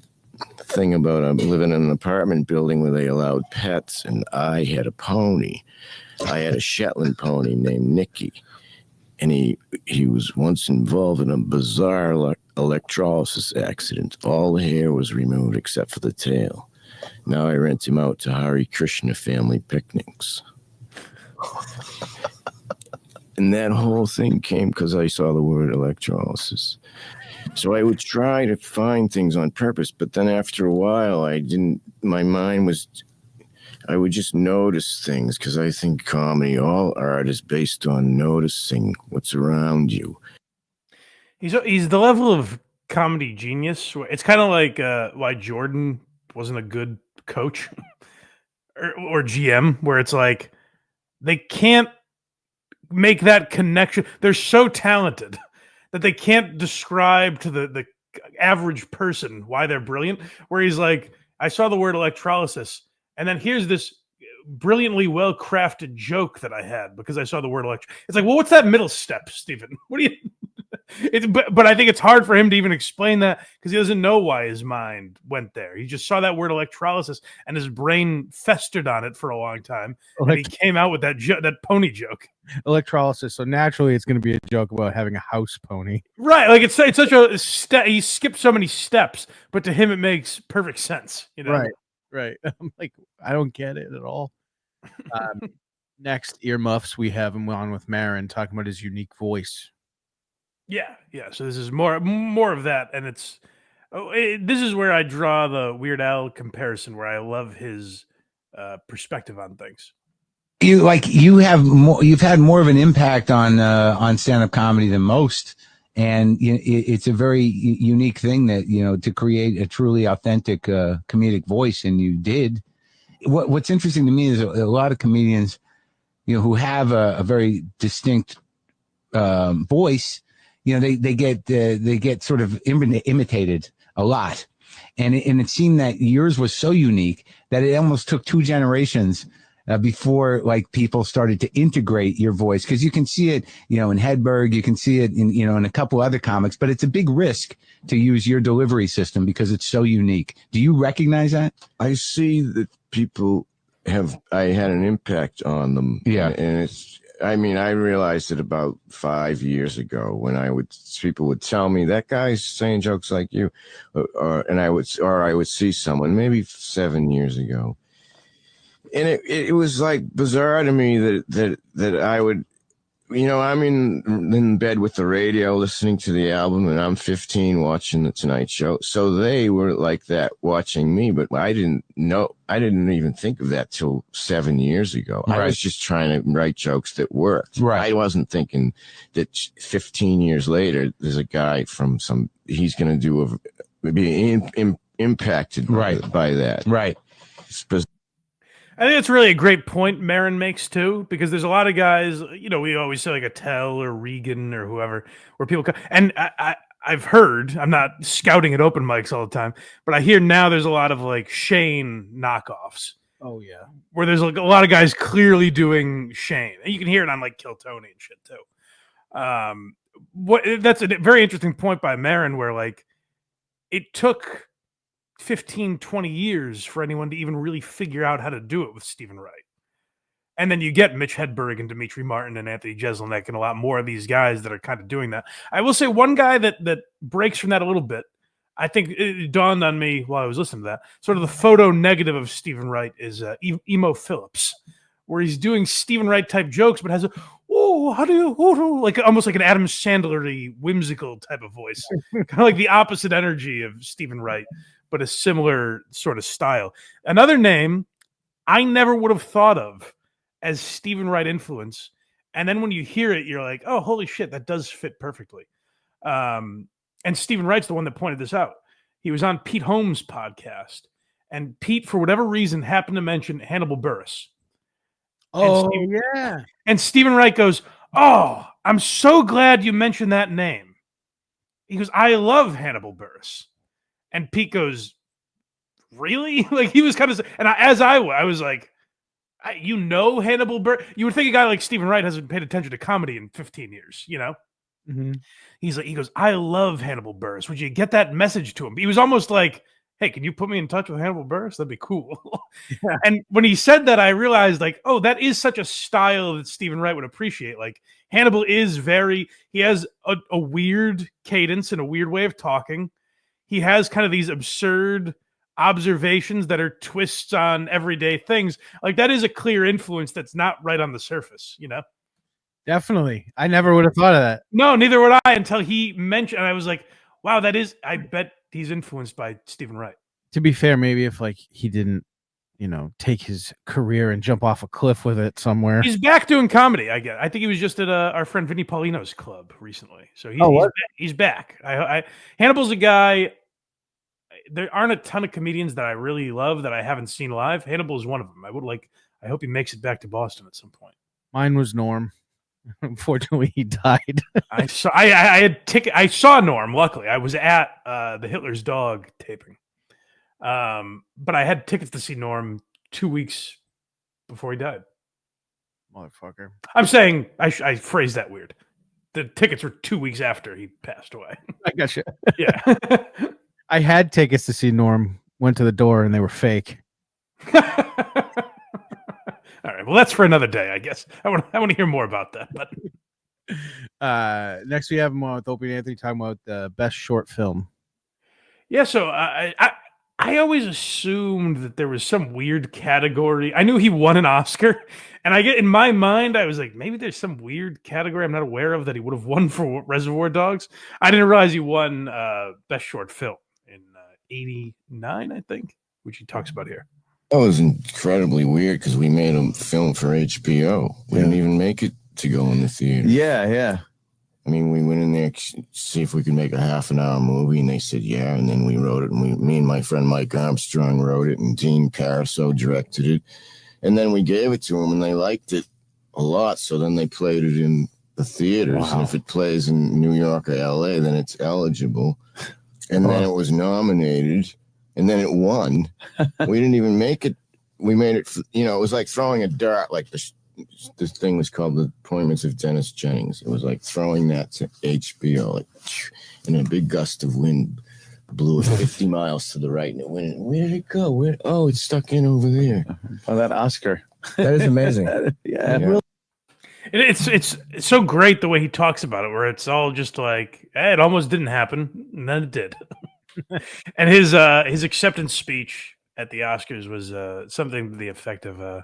thing about living in an apartment building where they allowed pets, and I had a pony. I had a Shetland pony named Nicky, and he was once involved in a bizarre electrolysis accident. All the hair was removed except for the tail. Now I rent him out to Hare Krishna family picnics. And that whole thing came because I saw the word electrolysis. So I would try to find things on purpose, but then after a while, I would just notice things, because I think comedy, all art, is based on noticing what's around you. He's the level of comedy genius. It's kind of like why Jordan wasn't a good coach or GM, where it's like they can't make that connection. They're so talented that they can't describe to the average person why they're brilliant. Where he's like, I saw the word electrolysis, and then here's this brilliantly well-crafted joke that I had because I saw the word It's like, well, what's that middle step, Stephen? What do you... But I think it's hard for him to even explain that, because he doesn't know why his mind went there. He just saw that word electrolysis, and his brain festered on it for a long time, and he came out with that pony joke. Electrolysis. So naturally, it's going to be a joke about having a house pony, right? Like, it's such a step. He skipped so many steps, but to him, it makes perfect sense. You know, right. I'm like, I don't get it at all. Next, earmuffs. We have him on with Marin talking about his unique voice. Yeah. So this is more of that, and this is where I draw the Weird Al comparison, where I love his perspective on things. You've had more of an impact on stand-up comedy than most, and it's a very unique thing that to create a truly authentic comedic voice, and you did. What's interesting to me is a lot of comedians, who have a very distinct voice. they get sort of imitated a lot. And it seemed that yours was so unique that it almost took 2 generations before like people started to integrate your voice, because you can see it, in Hedberg, you can see it in a couple other comics, but it's a big risk to use your delivery system because it's so unique. Do you recognize that? I see that I had an impact on them. Yeah. And I realized it about 5 years ago when people would tell me that guy's saying jokes like you, or I would see someone maybe 7 years ago, and it was like bizarre to me that I would, I'm in bed with the radio listening to the album, and I'm 15 watching the Tonight Show. So they were like that watching me, but I didn't even think of that till 7 years ago. Right. I was just trying to write jokes that worked. Right. I wasn't thinking that 15 years later, there's a guy from he's going to be impacted by that. Right. I think it's really a great point Marin makes too, because there's a lot of guys, we always say like Attell or Regan or whoever, where people come, and I've heard, I'm not scouting at open mics all the time, but I hear now there's a lot of like Shane knockoffs. Oh yeah, where there's like a lot of guys clearly doing Shane, and you can hear it on like Kill Tony and shit too. That's a very interesting point by Marin, where like it took 15, 20 years for anyone to even really figure out how to do it with Steven Wright. And then you get Mitch Hedberg and Dimitri Martin and Anthony Jeselnik and a lot more of these guys that are kind of doing that. I will say one guy that breaks from that a little bit, I think it dawned on me while I was listening to that, sort of the photo negative of Steven Wright is Emo Phillips, where he's doing Steven Wright type jokes, but has like almost like an Adam Sandler-y whimsical type of voice, kind of like the opposite energy of Steven Wright, but a similar sort of style. Another name I never would have thought of as Steven Wright influence, and then when you hear it, you're like, oh, holy shit, that does fit perfectly. And Steven Wright's the one that pointed this out. He was on Pete Holmes' podcast, and Pete, for whatever reason, happened to mention Hannibal Buress. Oh, yeah. And Steven Wright goes, oh, I'm so glad you mentioned that name. He goes, I love Hannibal Buress. And Pete goes, really? Like he was kind of, and I was like, Hannibal Buress. You would think a guy like Steven Wright hasn't paid attention to comedy in 15 years, Mm-hmm. He goes, I love Hannibal Buress. Would you get that message to him? He was almost like, hey, can you put me in touch with Hannibal Buress? That'd be cool. Yeah. And when he said that, I realized like, oh, that is such a style that Steven Wright would appreciate. Like Hannibal is he has a weird cadence and a weird way of talking. He has kind of these absurd observations that are twists on everyday things. Like that is a clear influence that's not right on the surface, Definitely. I never would have thought of that. No, neither would I until he mentioned, and I was like, wow, I bet he's influenced by Steven Wright. To be fair, maybe if like he didn't, take his career and jump off a cliff with it somewhere. He's back doing comedy. I think he was just at our friend Vinny Paulino's club recently. So he's back. Hannibal's a guy. There aren't a ton of comedians that I really love that I haven't seen live. Hannibal is one of them. I hope he makes it back to Boston at some point. Mine was Norm. Unfortunately, he died. I saw Norm. Luckily, I was at the Hitler's Dog taping, but I had tickets to see Norm 2 weeks before he died. Motherfucker. I'm saying I phrased that weird. The tickets were 2 weeks after he passed away. I gotcha. Yeah. I had tickets to see Norm. Went to the door and they were fake. All right. Well, that's for another day, I guess. I want to hear more about that. But next we have him on with Opie and Anthony talking about the best short film. Yeah. So I always assumed that there was some weird category. I knew he won an Oscar, and in my mind, I was like, maybe there's some weird category I'm not aware of that he would have won for Reservoir Dogs. I didn't realize he won best short film in '89, I think, which he talks about here. That was incredibly weird because we made a film for HBO. We didn't even make it to go in the theater. Yeah. I mean, we went in there to see if we could make a half-an-hour movie, and they said, yeah, and then we wrote it. And me and my friend Mike Armstrong wrote it, and Dean Caruso directed it. And then we gave it to them, and they liked it a lot, so then they played it in the theaters. And if it plays in New York or LA, then it's eligible. And then it was nominated, and then it won. We didn't even make it. We made it, you know, it was like throwing a dart. Like this thing was called The Appointments of Dennis Jennings. It was like throwing that to HBO, like, and a big gust of wind blew it 50 miles to the right, and it went. Where did it go? Oh, it's stuck in over there. Oh, that Oscar. That is amazing. Yeah. It's so great the way he talks about it, where it's all just like, it almost didn't happen, and then it did. And his acceptance speech at the Oscars was something to the effect of,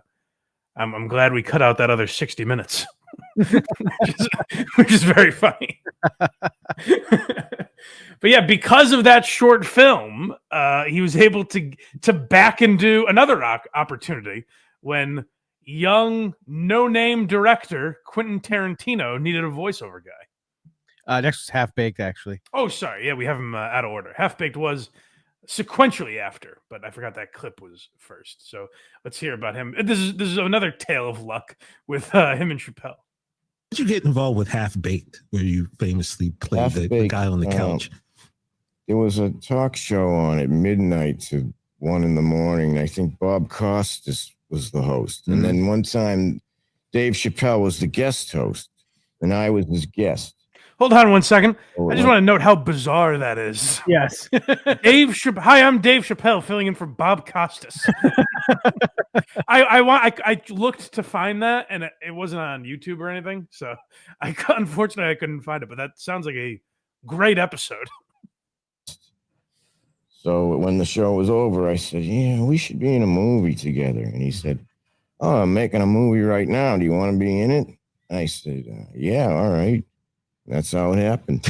I'm glad we cut out that other 60 minutes, which is very funny. But yeah, because of that short film, he was able to back and do another opportunity when young, no-name director Quentin Tarantino needed a voiceover guy. Next was Half Baked, actually. Oh, sorry. Yeah, we have him out of order. Half Baked was sequentially after, but I forgot that clip was first. So let's hear about him. This is another tale of luck with him and Chappelle. How did you get involved with Half Baked, where you famously played the guy on the couch? There was a talk show on at midnight to 1 a.m. I think Bob Costas was the host. And then one time, Dave Chappelle was the guest host, and I was his guest. Hold on 1 second. I just want to note how bizarre that is. Yes. Hi, I'm Dave Chappelle filling in for Bob Costas. I looked to find that, and it wasn't on YouTube or anything. So unfortunately I couldn't find it, but that sounds like a great episode. So when the show was over, I said, yeah, we should be in a movie together. And he said, oh, I'm making a movie right now. Do you want to be in it? I said, yeah, all right. That's how it happened.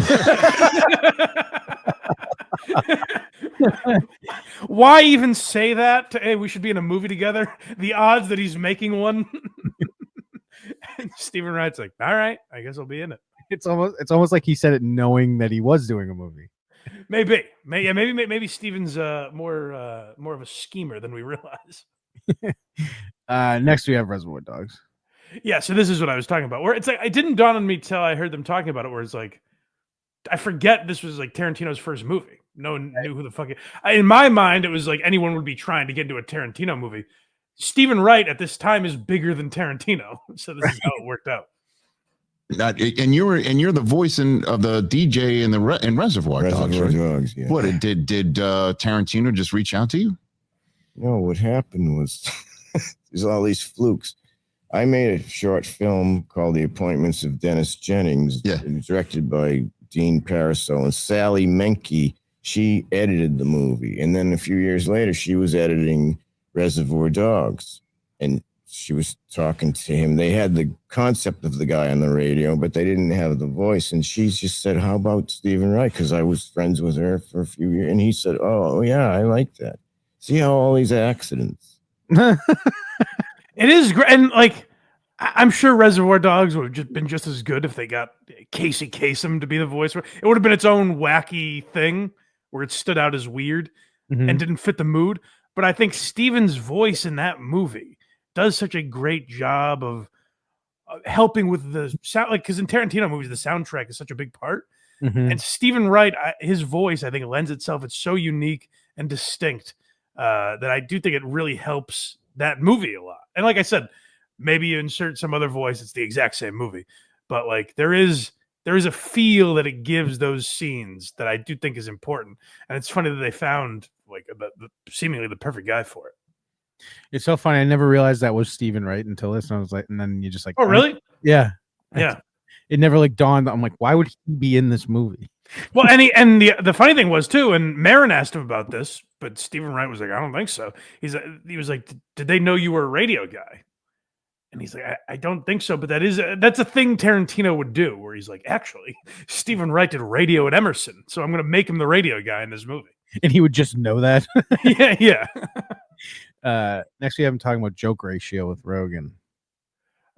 Why even say that? Hey, we should be in a movie together. The odds that he's making one. And Steven Wright's like, all right, I guess I'll be in it. It's almost like he said it knowing that he was doing a movie. Maybe Steven's more of a schemer than we realize. Next we have Reservoir Dogs. Yeah, so this is what I was talking about. Where it's like it didn't dawn on me till I heard them talking about it. Where it's like, I forget this was like Tarantino's first movie. No one knew who the fuck. In my mind, it was like anyone would be trying to get into a Tarantino movie. Steven Wright at this time is bigger than Tarantino, so this is how it worked out. And you're the voice of the DJ in Reservoir Dogs, right? Dogs, yeah. What did Tarantino just reach out to you? No, what happened was there's all these flukes. I made a short film called The Appointments of Dennis Jennings, directed by Dean Paraso, and Sally Menke. She edited the movie, and then a few years later, she was editing Reservoir Dogs, and she was talking to him. They had the concept of the guy on the radio, but they didn't have the voice. And she just said, how about Steven Wright? Because I was friends with her for a few years. And he said, oh, yeah, I like that. See how all these accidents. It is great. And like, I'm sure Reservoir Dogs would have been just as good if they got Casey Kasem to be the voice. It would have been its own wacky thing where it stood out as weird and didn't fit the mood. But I think Steven's voice in that movie does such a great job of helping with the sound, like, because in Tarantino movies the soundtrack is such a big part, and Steven Wright, his voice I think lends itself. It's so unique and distinct that I do think it really helps that movie a lot. And like I said, maybe you insert some other voice, it's the exact same movie, but like there is a feel that it gives those scenes that I do think is important. And it's funny that they found like seemingly the perfect guy for it. It's so funny. I never realized that was Steven Wright until this. And I was like, and then you just like, oh, really? Yeah. Yeah. It never like dawned. I'm like, why would he be in this movie? Well, and the funny thing was too, and Marin asked him about this, but Steven Wright was like, I don't think so. He was like, did they know you were a radio guy? And he's like, I don't think so, but that's a thing Tarantino would do, where he's like, actually, Steven Wright did radio at Emerson, so I'm going to make him the radio guy in this movie. And he would just know that. Yeah. Next, we have him talking about joke ratio with Rogan.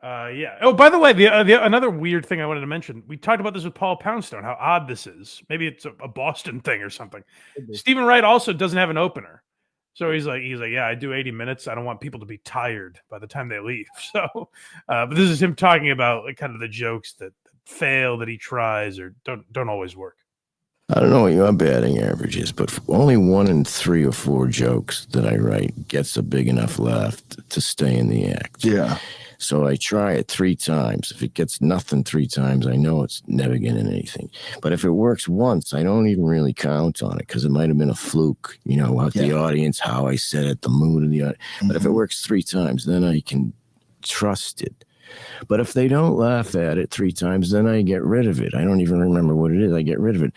Yeah. Oh, by the way, the another weird thing I wanted to mention. We talked about this with Paul Poundstone. How odd this is. Maybe it's a Boston thing or something. Steven Wright also doesn't have an opener, so he's like, yeah, I do 80 minutes. I don't want people to be tired by the time they leave. So, but this is him talking about like kind of the jokes that fail that he tries or don't always work? I don't know what your batting average is, but only 1 in 3 or 4 jokes that I write gets a big enough laugh to stay in the act. Yeah. So I try it 3 times. If it gets nothing 3 times, I know it's never getting anything. But if it works once, I don't even really count on it because it might have been a fluke, you know, what the audience, how I said it, the mood of the audience. But if it works 3 times, then I can trust it. But if they don't laugh at it 3 times, then I get rid of it. I don't even remember what it is. I get rid of it.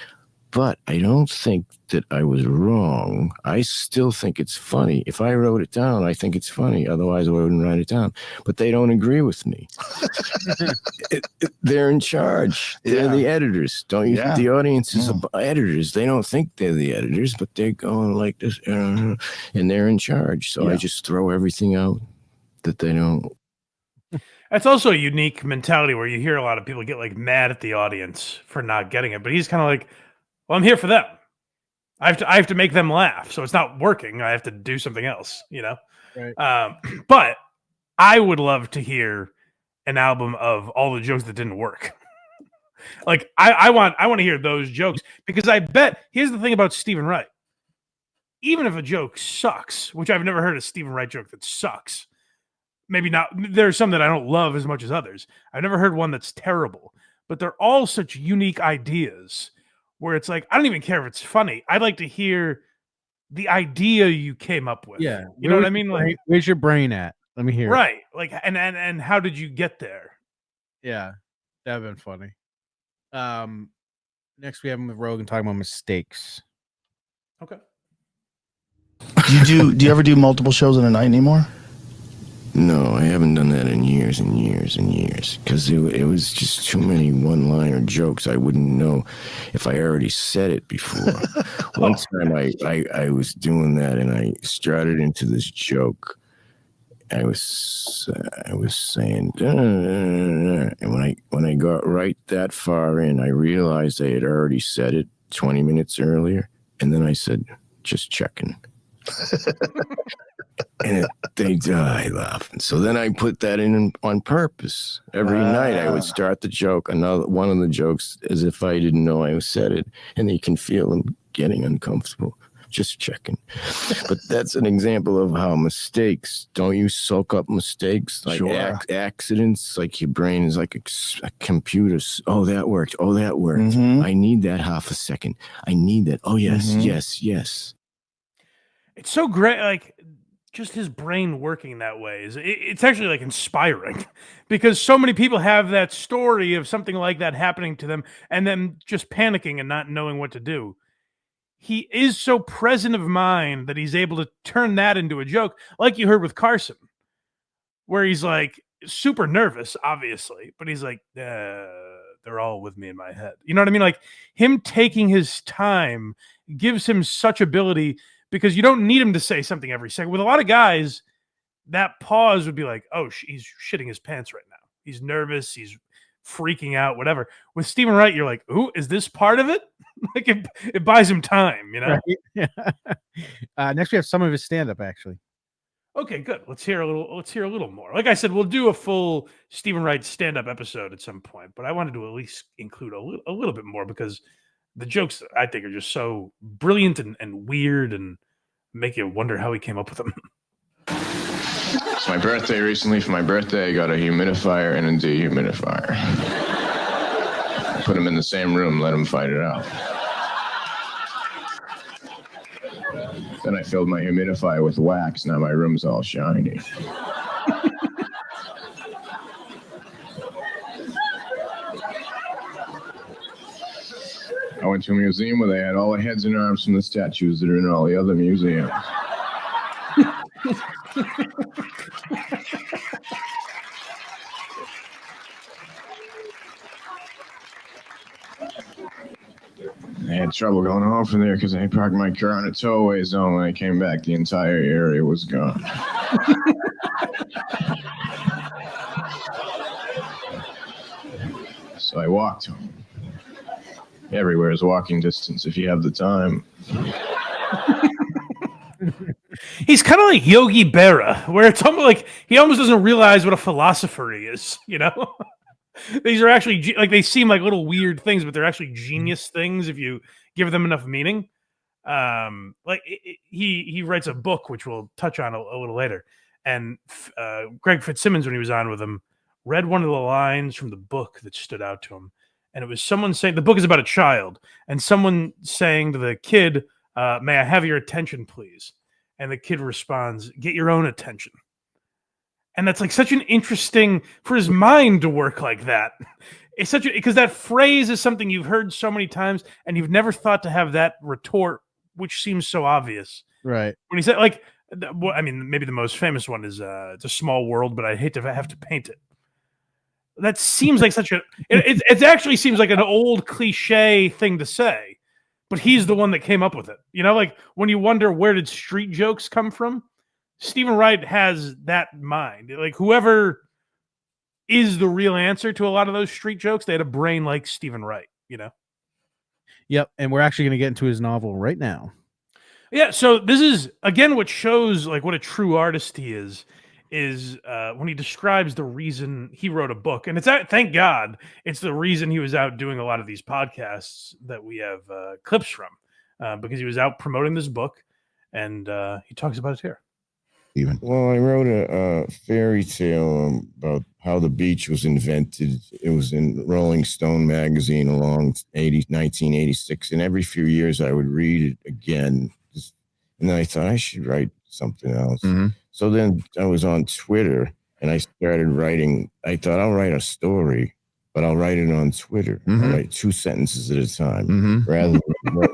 But I don't think that I was wrong. I still think it's funny. If I wrote it down, I think it's funny. Otherwise, I wouldn't write it down. But they don't agree with me. They're in charge. They're the editors. Don't you? The audience is editors. They don't think they're the editors, but they're going like this, and they're in charge. So I just throw everything out that they don't. That's also a unique mentality where you hear a lot of people get like mad at the audience for not getting it, but he's kind of like, well, I'm here for them. I have to make them laugh. So it's not working. I have to do something else, you know? Right. But I would love to hear an album of all the jokes that didn't work. Like I want to hear those jokes because I bet here's the thing about Steven Wright. Even if a joke sucks, which I've never heard a Steven Wright joke that sucks. Maybe not. There's some that I don't love as much as others. I've never heard one that's terrible, but they're all such unique ideas where it's like, I don't even care if it's funny. I'd like to hear the idea you came up with. Yeah. You know what I mean? Like, where's your brain at? Let me hear it. Right. Like, and how did you get there? Yeah. That'd been funny. Next we have him with Rogan talking about mistakes. Okay. Do you ever do multiple shows in a night anymore? No, I haven't done that in years and years and years because it was just too many one-liner jokes. I wouldn't know if I already said it before. One time I was doing that and I started into this joke. I was saying, and when I got right that far in, I realized I had already said it 20 minutes earlier, and then I said, "Just checking." And they die laughing. So then I put that in on purpose. Every night I would start the joke, one of the jokes, as if I didn't know I said it, and you can feel them getting uncomfortable. Just checking. But that's an example of how mistakes, don't you soak up mistakes? Like accidents, like your brain is like a computer. Oh, that worked. Oh, that worked. Mm-hmm. I need that half a second. I need that. Oh, yes, yes. It's so great, like just his brain working that way it's actually like inspiring because so many people have that story of something like that happening to them and then just panicking and not knowing what to do. He is so present of mind that he's able to turn that into a joke, like you heard with Carson, where he's like super nervous, obviously, but he's like, they're all with me in my head. You know what I mean? Like him taking his time gives him such ability because you don't need him to say something every second. With a lot of guys, that pause would be like, oh, he's shitting his pants right now. He's nervous. He's freaking out, whatever. With Steven Wright, you're like, ooh, is this part of it? Like it buys him time, you know? Right. Yeah. Next we have some of his stand-up, actually. Okay, good. Let's hear a little more. Like I said, we'll do a full Steven Wright stand-up episode at some point, but I wanted to at least include a little bit more because the jokes, I think, are just so brilliant and weird and make you wonder how he came up with them. It's my birthday recently. For my birthday, I got a humidifier and a dehumidifier. Put them in the same room, let them fight it out. Then I filled my humidifier with wax. Now my room's all shiny. I went to a museum where they had all the heads and arms from the statues that are in all the other museums. I had trouble going home from there because I parked my car in a tow-away zone. When I came back, the entire area was gone. So I walked home. Everywhere is walking distance if you have the time. He's kind of like Yogi Berra, where it's almost like he almost doesn't realize what a philosopher he is, you know? These are actually like they seem like little weird things, but they're actually genius things if you give them enough meaning. He writes a book which we'll touch on a little later, and Greg Fitzsimmons, when he was on with him, read one of the lines from the book that stood out to him, and it was someone saying the book is about a child, and someone saying to the kid, "May I have your attention, please?" And the kid responds, "Get your own attention." And that's like such an interesting for his mind to work like that. It's such because that phrase is something you've heard so many times, and you've never thought to have that retort, which seems so obvious. Right. When he said, like, I mean, maybe the most famous one is "It's a small world, but I hate to have to paint it." That seems like such a. It actually seems like an old cliche thing to say, but he's the one that came up with it. You know, like when you wonder where did street jokes come from, Steven Wright has that mind. Like whoever is the real answer to a lot of those street jokes, they had a brain like Steven Wright, you know? Yep. And we're actually going to get into his novel right now. Yeah. So this is, again, what shows like what a true artist he is when he describes the reason he wrote a book. And it's thank God, it's the reason he was out doing a lot of these podcasts that we have clips from because he was out promoting this book and he talks about it here. Well, I wrote a fairy tale about how the beach was invented. It was in Rolling Stone magazine along 1986, and every few years I would read it again. And then I thought I should write something else. So then I was on Twitter, and I started writing. I thought I'll write a story, but I'll write it on Twitter. I'll write 2 sentences at a time, rather than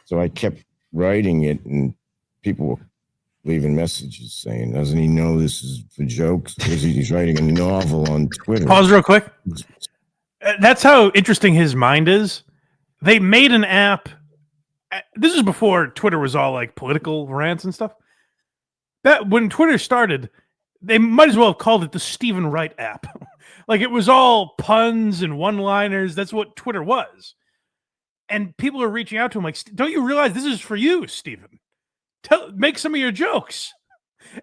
so I kept writing it, and people were leaving messages saying, doesn't he know this is for jokes? Because he's writing a novel on Twitter. Pause real quick. That's how interesting his mind is. They made an app. This is before Twitter was all like political rants and stuff. That when Twitter started, they might as well have called it the Steven Wright app. Like it was all puns and one-liners. That's what Twitter was. And people are reaching out to him like, don't you realize this is for you, Steven? Make some of your jokes.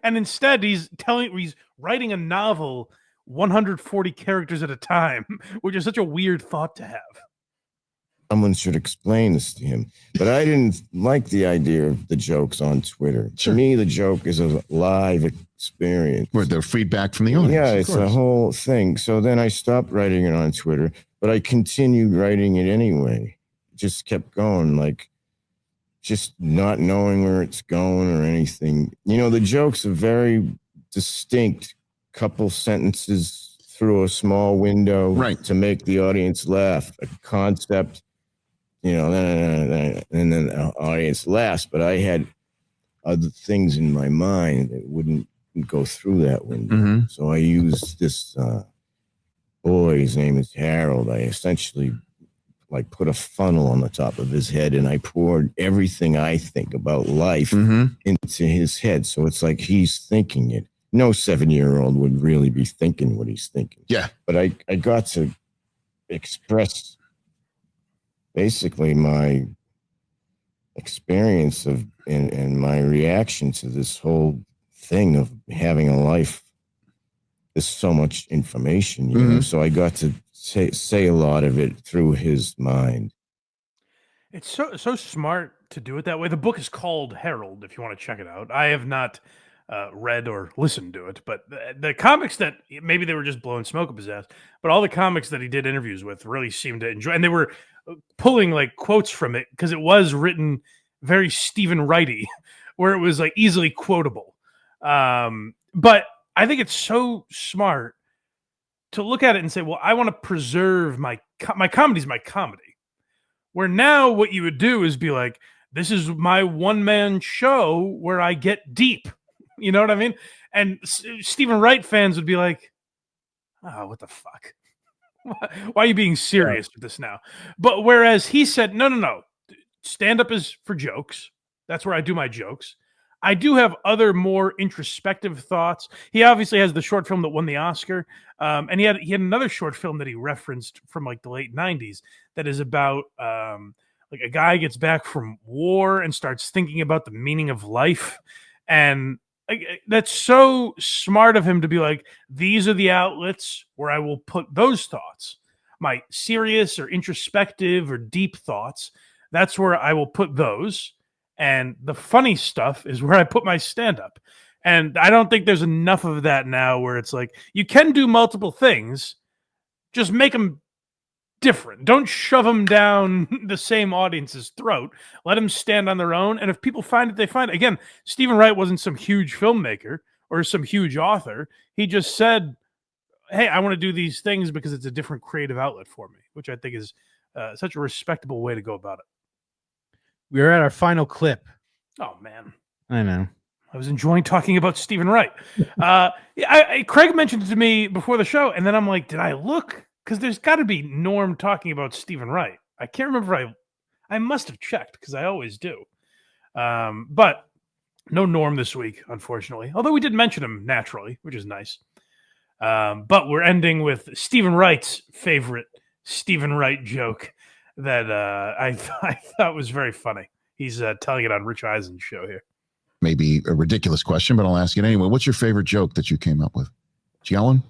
And instead he's writing a novel 140 characters at a time, which is such a weird thought to have. Someone should explain this to him. But I didn't like the idea of the jokes on Twitter. To me, the joke is a live experience. Where the feedback from the audience. Yeah, it's a whole thing. So then I stopped writing it on Twitter, but I continued writing it anyway. Just kept going, like just not knowing where it's going or anything. You know, the jokes are very distinct, couple sentences through a small window to make the audience laugh, a concept, you know, and then the audience laughs. But I had other things in my mind that wouldn't go through that window. So I used this boy, his name is Harold. I essentially like put a funnel on the top of his head and I poured everything I think about life into his head. So it's like he's thinking it. No 7-year-old would really be thinking what he's thinking. Yeah. But I got to express basically my experience of and my reaction to this whole thing of having a life. There's so much information, you know. So I got to say a lot of it through his mind. It's so smart to do it that way. The book is called Herald, if you want to check it out. I have not read or listened to it, but the comics that maybe they were just blowing smoke up his ass, but all the comics that he did interviews with really seemed to enjoy, and they were pulling like quotes from it because it was written very Steven Wrighty, where it was like easily quotable. But I think it's so smart to look at it and say, well, I want to preserve my comedy's my comedy. Where now what you would do is be like, this is my one-man show where I get deep. You know what I mean? And Steven Wright fans would be like, oh, what the fuck? Why are you being serious with this now? But whereas he said, no. Stand-up is for jokes. That's where I do my jokes. I do have other more introspective thoughts. He obviously has the short film that won the Oscar. And he had another short film that he referenced from like the late 90s that is about like a guy gets back from war and starts thinking about the meaning of life. And that's so smart of him to be like, these are the outlets where I will put those thoughts, my serious or introspective or deep thoughts. That's where I will put those. And the funny stuff is where I put my stand-up. And I don't think there's enough of that now where it's like, you can do multiple things, just make them different. Don't shove them down the same audience's throat. Let them stand on their own. And if people find it, they find it. Again, Steven Wright wasn't some huge filmmaker or some huge author. He just said, hey, I want to do these things because it's a different creative outlet for me, which I think is such a respectable way to go about it. We're at our final clip. Oh, man. I know. I was enjoying talking about Steven Wright. Craig mentioned it to me before the show, and then I'm like, did I look? Because there's got to be Norm talking about Steven Wright. I can't remember. I must have checked because I always do. But no Norm this week, unfortunately. Although we did mention him naturally, which is nice. But we're ending with Steven Wright's favorite Steven Wright joke that I thought was very funny. He's telling it on Rich Eisen's show here. Maybe a ridiculous question, but I'll ask it anyway. What's your favorite joke that you came up with? Do you got one?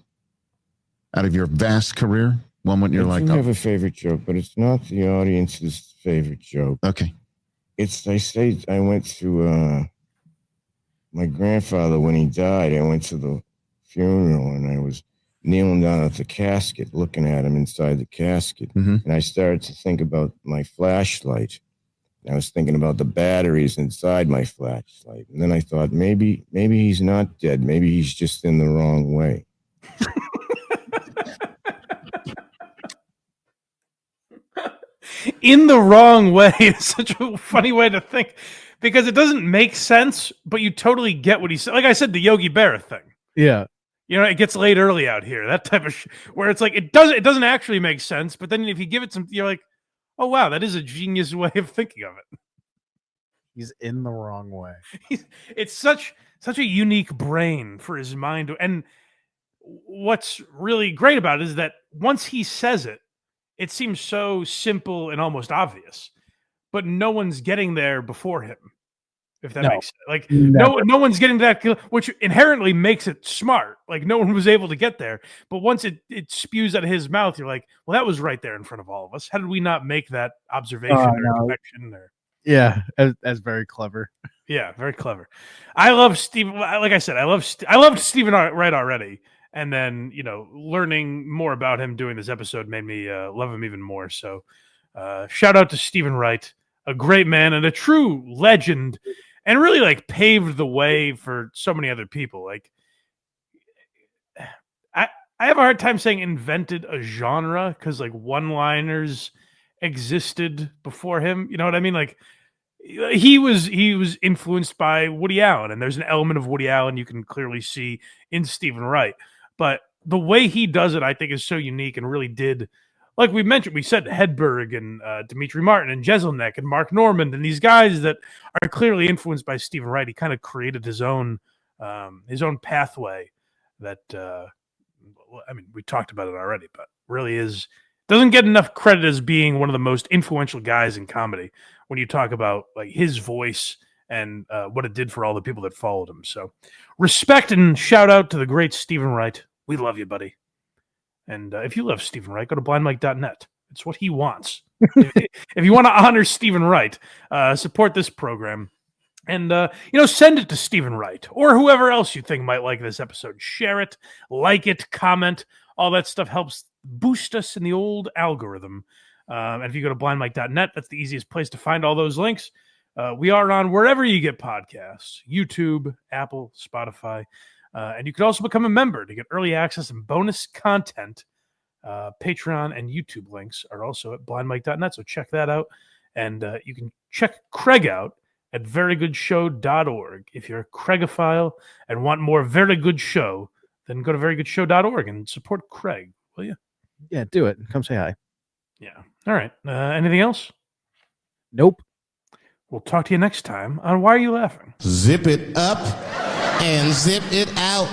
Out of your vast career? One when you're like, I have a favorite joke, but it's not the audience's favorite joke. Okay. I went to my grandfather when he died. I went to the funeral and I was kneeling down at the casket, looking at him inside the casket. And I started to think about my flashlight. I was thinking about the batteries inside my flashlight. And then I thought, maybe he's not dead. Maybe he's just in the wrong way. In the wrong way is such a funny way to think because it doesn't make sense, but you totally get what he said. Like I said, the Yogi Berra thing. Yeah. You know, it gets late early out here. That type of where it's like it doesn't actually make sense, but then if you give it some, you're like, oh wow, that is a genius way of thinking of it. He's in the wrong way. It's such a unique brain for his mind. And what's really great about it is that once he says it, it seems so simple and almost obvious, but no one's getting there before him. If that makes sense. Like no one's getting to that, which inherently makes it smart. Like no one was able to get there, but once it spews out of his mouth, you're like, well, that was right there in front of all of us. How did we not make that observation or connection there? Yeah, that's very clever. Yeah, very clever. I love Steven. Like I said, I loved Steven Wright already, and then learning more about him doing this episode made me love him even more. So, shout out to Steven Wright, a great man and a true legend. And really, like, paved the way for so many other people. Like, I have a hard time saying invented a genre because, like, one-liners existed before him. You know what I mean? Like, he was influenced by Woody Allen, and there's an element of Woody Allen you can clearly see in Steven Wright. But the way he does it, I think, is so unique and really did. Like we mentioned, we said Hedberg and Dimitri Martin and Jeselnik and Mark Normand and these guys that are clearly influenced by Steven Wright. He kind of created his own pathway that, I mean, we talked about it already, but really doesn't get enough credit as being one of the most influential guys in comedy when you talk about like his voice and what it did for all the people that followed him. So respect and shout out to the great Steven Wright. We love you, buddy. And if you love Steven Wright, go to blindmike.net. It's what he wants. If you want to honor Steven Wright, support this program. And, send it to Steven Wright or whoever else you think might like this episode. Share it, like it, comment. All that stuff helps boost us in the old algorithm. And if you go to blindmike.net, that's the easiest place to find all those links. We are on wherever you get podcasts, YouTube, Apple, Spotify. And you can also become a member to get early access and bonus content. Patreon and YouTube links are also at blindmike.net, so check that out. And you can check Craig out at verygoodshow.org. If you're a Craigophile and want more Very Good Show, then go to verygoodshow.org and support Craig, will you? Yeah, do it. Come say hi. Yeah. All right. Anything else? Nope. We'll talk to you next time on Why Are You Laughing? Zip it up and zip it out.